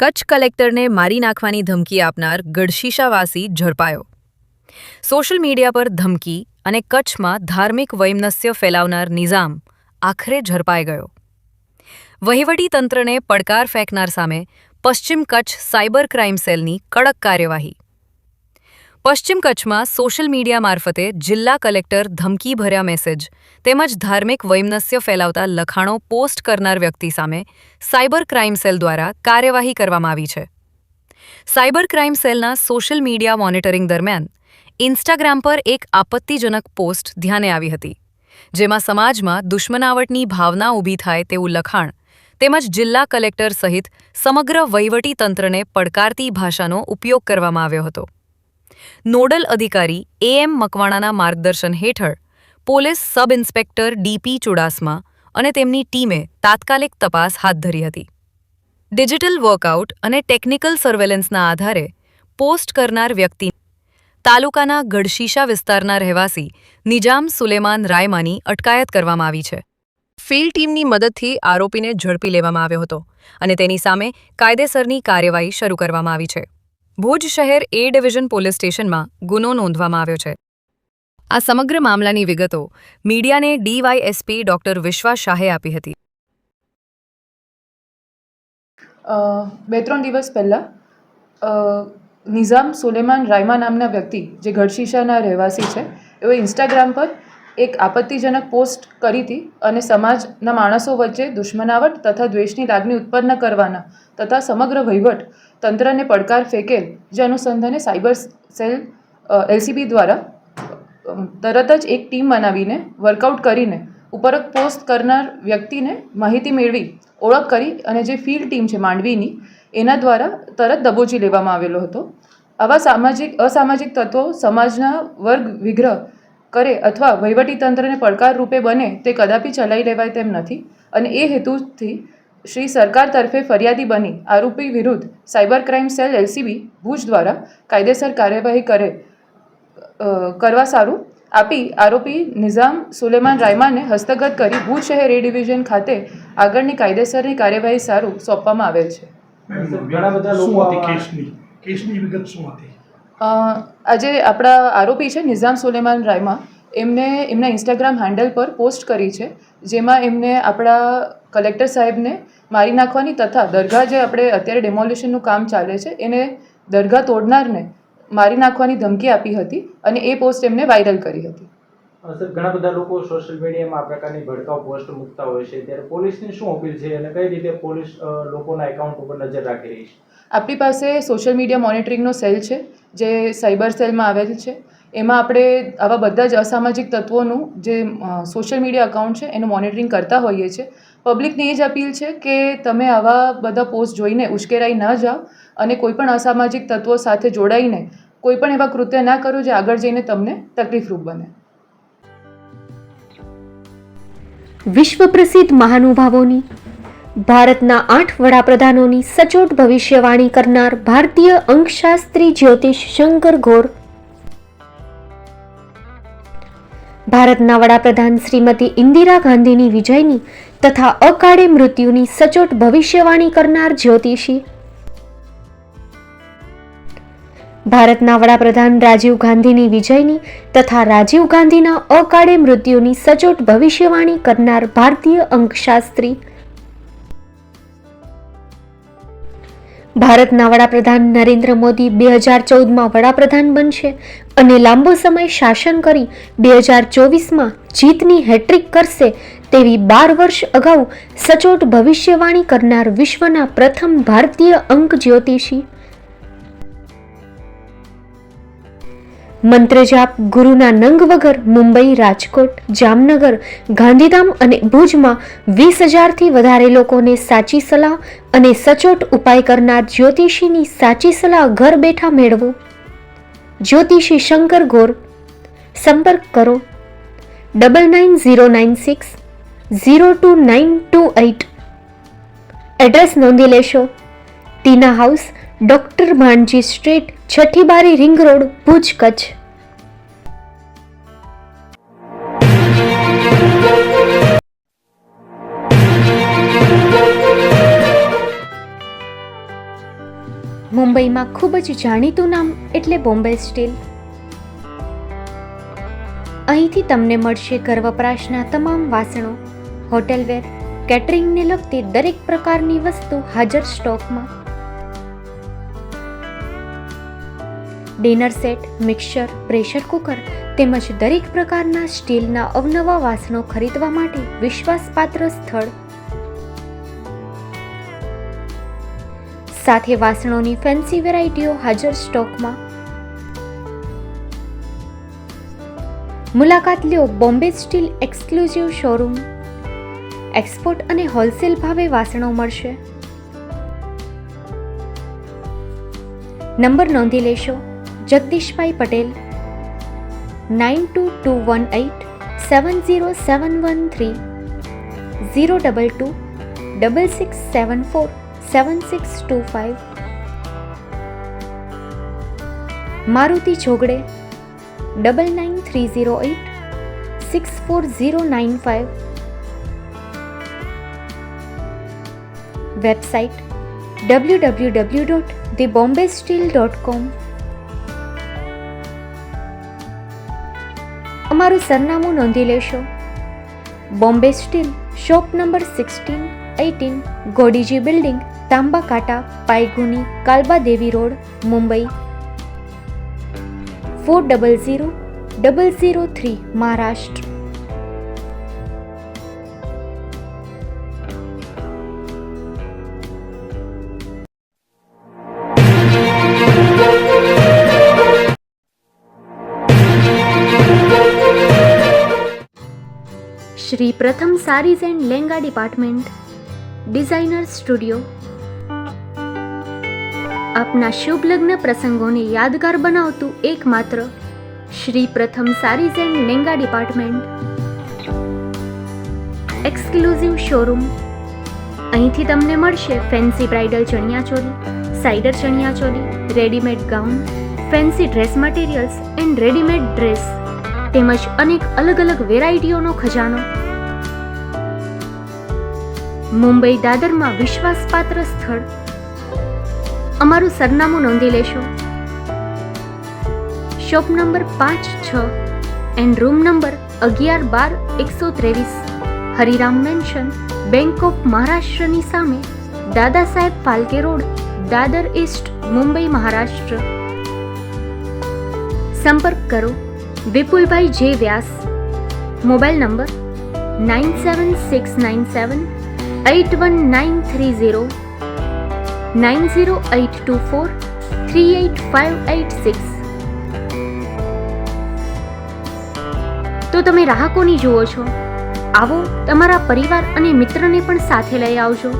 કચ્છ કલેક્ટરને મારી નાખવાની ધમકી આપનાર ગઢશીશાવાસી ઝડપાયો. સોશિયલ મીડિયા પર ધમકી અને કચ્છમાં ધાર્મિક વૈમનસ્ય ફેલાવનાર નિઝામ આખરે ઝડપાઈ ગયો. વહીવટીતંત્રને પડકાર ફેંકનાર સામે પશ્ચિમ કચ્છ સાયબર ક્રાઇમ સેલની કડક કાર્યવાહી. પશ્ચિમ કચ્છમાં સોશિયલ મીડિયા મારફતે જિલ્લા કલેક્ટર ધમકીભર્યા મેસેજ તેમજ ધાર્મિક વૈમનસ્ય ફેલાવતા લખાણો પોસ્ટ કરનાર વ્યક્તિ સામે સાયબર ક્રાઇમ સેલ દ્વારા કાર્યવાહી કરવામાં આવી છે. સાયબર ક્રાઇમ સેલના સોશિયલ મીડિયા મોનિટરિંગ દરમિયાન ઇન્સ્ટાગ્રામ પર એક આપત્તિજનક પોસ્ટ ધ્યાને આવી હતી, જેમાં સમાજમાં દુશ્મનાવટની ભાવના ઊભી થાય તેવું લખાણ તેમજ જિલ્લા કલેક્ટર સહિત સમગ્ર વહીવટીતંત્રને પડકારતી ભાષાનો ઉપયોગ કરવામાં આવ્યો હતો. નોડલ અધિકારી એમ મકવાણાના માર્ગદર્શન હેઠળ police sub inspector DP Chudasama અને તેમની ટીમે તાત્કાલિક તપાસ હાથ ધરી હતી. ડિજિટલ વર્કઆઉટ અને ટેકનિકલ સર્વેલન્સના આધારે પોસ્ટ કરનાર વ્યક્તિ તાલુકાના ગઢશીશા વિસ્તારના રહેવાસી નિજામ સુલેમાન રાયમાની અટકાયત કરવામાં આવી છે. ફિલ્ડ ટીમની મદદથી આરોપીને ઝડપી લેવામાં આવ્યો હતો અને તેની સામે કાયદેસરની કાર્યવાહી શરૂ કરવામાં આવી છે. ભુજ શહેર એ ડિવિઝન પોલીસ સ્ટેશનમાં ગુનો નોંધવામાં આવ્યો છે. આ સમગ્ર મામલાની વિગતો મીડિયાને ડીવાયએસપી ડોક્ટર વિશ્વાસ શાહે આપી હતી. 2-3 દિવસ પહેલાં નિઝામ સુલેમાન રાયમા નામના વ્યક્તિ જે ગઢશીશાના રહેવાસી છે, એઓ ઇન્સ્ટાગ્રામ પર એક આપત્તિજનક પોસ્ટ કરી હતી અને સમાજના માણસો વચ્ચે દુશ્મનાવટ તથા દ્વેષની લાગણી ઉત્પન્ન કરવાના તથા સમગ્ર વહીવટ તંત્રને પડકાર ફેંકેલ, જે અનુસંધાને સાયબર સેલ એલસીબી દ્વારા તરત જ એક ટીમ બનાવીને વર્કઆઉટ કરીને ઉપરોક્ત પોસ્ટ કરનાર વ્યક્તિને માહિતી મેળવી ઓળખ કરી અને જે ફિલ્ડ ટીમ છે માંડવીની, એના દ્વારા તરત દબોચી લેવામાં આવેલો હતો. આવા અસામાજિક તત્વો સમાજના વર્ગ વિગ્રહ કરે અથવા વહીવટીતંત્રને પડકાર રૂપે બને તે કદાપી ચલાવી લેવાય તેમ નથી અને એ હેતુથી શ્રી સરકાર તરફે ફરિયાદી બની આરોપી વિરુદ્ધ cyber crime cell LCB Bhuj દ્વારા કાયદેસર કાર્યવાહી કરવા સારું આપી આરોપી નિઝામ સુલેમાન રાયમાને હસ્તગત કરી ભુજ શહેર એ ડિવિઝન ખાતે આગળની કાયદેસરની કાર્યવાહી સારું સોંપવામાં આવેલ છે. ઘણા બધા લોકો કેસની વિગત શું હતી? આજે આપણા આરોપી છે નિઝામ સુલેમાન રાયમા, એમને એમના ઇન્સ્ટાગ્રામ હેન્ડલ પર પોસ્ટ કરી છે, જેમાં એમને આપણા કલેક્ટર સાહેબને મારી નાખવાની તથા દરગાહ જે આપણે અત્યારે ડેમોલિશનનું કામ ચાલે છે એને દરગાહ તોડનારને મારી નાખવાની ધમકી આપી હતી અને એ પોસ્ટ એમને વાયરલ કરી હતી. સર, ઘણા બધા લોકો સોશિયલ મીડિયામાં આ પ્રકારની ભડકાઉ પોસ્ટ મૂકતા હોય છે, ત્યારે પોલીસની શું અપીલ છે અને કઈ રીતે પોલીસ લોકોના એકાઉન્ટ ઉપર નજર રાખી રહી છે? આપણી પાસે સોશિયલ મીડિયા મોનિટરિંગનો સેલ છે, જે સાયબર સેલમાં આવેલ છે. એમાં આપણે આવા બધા જ અસામાજિક તત્વોનું જે સોશિયલ મીડિયા અકાઉન્ટ છે એનું મોનિટરિંગ કરતા હોઈએ છીએ. પબ્લિકની એ જ અપીલ છે કે તમે આવા બધા પોસ્ટ જોઈને ઉશ્કેરાઈ ન જાઓ અને કોઈપણ અસામાજિક તત્વો સાથે જોડાઈને કોઈપણ એવા કૃત્ય ના કરો જે આગળ જઈને તમને તકલીફરૂપ બને. વિશ્વ પ્રસિદ્ધ મહાનુભાવોની, ભારતના 8 વડાપ્રધાનોની સચોટ ભવિષ્યવાણી કરનાર ભારતીય અંકશાસ્ત્રી જ્યોતિષ શંકર ઘોર, ભારતના વડાપ્રધાન શ્રીમતી ઇન્દિરા ગાંધીની વિજયની તથા અકાળે મૃત્યુની સચોટ ભવિષ્યવાણી કરનાર જ્યોતિષી, ભારતના વડાપ્રધાન રાજીવ ગાંધીની વિજયની તથા રાજીવ ગાંધીના અકાળે મૃત્યુની સચોટ ભવિષ્યવાણી કરનાર ભારતીય અંકશાસ્ત્રી, ભારતના વડાપ્રધાન નરેન્દ્ર મોદી 2014માં વડાપ્રધાન બનશે અને લાંબો સમય શાસન કરી 2024માં જીતની હેટ્રિક કરશે તેવી 12 વર્ષ અગાઉ સચોટ ભવિષ્યવાણી કરનાર વિશ્વના પ્રથમ ભારતીય અંક જ્યોતિષી, મંત્રજાપ ગુરુના નંગ વગર મુંબઈ, રાજકોટ, જામનગર, ગાંધીધામ અને ભુજમાં 20,000થી વધારે લોકોને સાચી સલાહ અને સચોટ ઉપાય કરનાર જ્યોતિષીની સાચી સલાહ ઘર બેઠા મેળવો. જ્યોતિષી શંકર ઘોર. સંપર્ક કરો 9909602928. એડ્રેસ નોંધી લેશો: ટીના હાઉસ, ડોક્ટર ભાણજી સ્ટ્રીટ, છઠ્ઠી બારી, રિંગ રોડ, ભુજ, કચ્છ. મુંબઈમાં ખૂબ જ જાણીતું નામ એટલે બોમ્બે સ્ટીલ. અહીંથી તમને મળશે ઘર વપરાશના તમામ વાસણો, હોટેલવેર, કેટરિંગને લગતી દરેક પ્રકારની વસ્તુ હાજર સ્ટોકમાં. Dinner set, mixer, pressure cooker તેમજ દરેક પ્રકારના સ્ટીલના અવનવા વાસણો ખરીદવા માટે વિશ્વાસપાત્ર સ્થળ. સાથે વાસણોની ફેન્સી વેરાયટીઓ હાજર સ્ટોકમાં. મુલાકાત લ્યો Bombay steel exclusive showroom. Export અને હોલસેલ ભાવે વાસણો મળશે. નંબર નોંધી લેશો. જગદીશભાઈ પટેલ 9221870713 022 6674 7625. મારુતિ જોગડે 999308 64095. Website www.thebombasteel.com. અમારું સરનામું નોંધી લેશો. Bombay steel, shop number 16-18, Godiji building, Tamba Kanta, Paydhuni, Kalbadevi road, Mumbai 400003, Maharashtra. Shri Pratham sarees and lehenga department, designer studio. આપના શુભ લગ્ન પ્રસંગોને યાદગાર બનાવતું એકમાત્ર Shri Pratham sarees and lehenga department. Exclusive showroom. અહીંથી તમને મળશે fancy bridal chaniya choli, cider chaniya choli, readymade gown, fancy dress materials and readymade dress તેમજ અનેક અલગ અલગ વેરાયટીઓનો ખજાનો. મુંબઈ દાદરમાં વિશ્વાસપાત્ર સ્થળ. અમારું સરનામું નોંધી લેશો. Shop number 5-6 and room number 11-12-123, Hariram mansion, bank of મહારાષ્ટ્રની સામે, દાદા સાહેબ ફાલ્કે રોડ, દાદર ઈસ્ટ, મુંબઈ, મહારાષ્ટ્ર. સંપર્ક કરો વિપુલભાઈ જે વ્યાસ. Mobile number 9769781930 9082438586. તો તમે રાહ કોની જુઓ છો? આવો, તમારા પરિવાર અને મિત્રને પણ સાથે લઈ આવજો.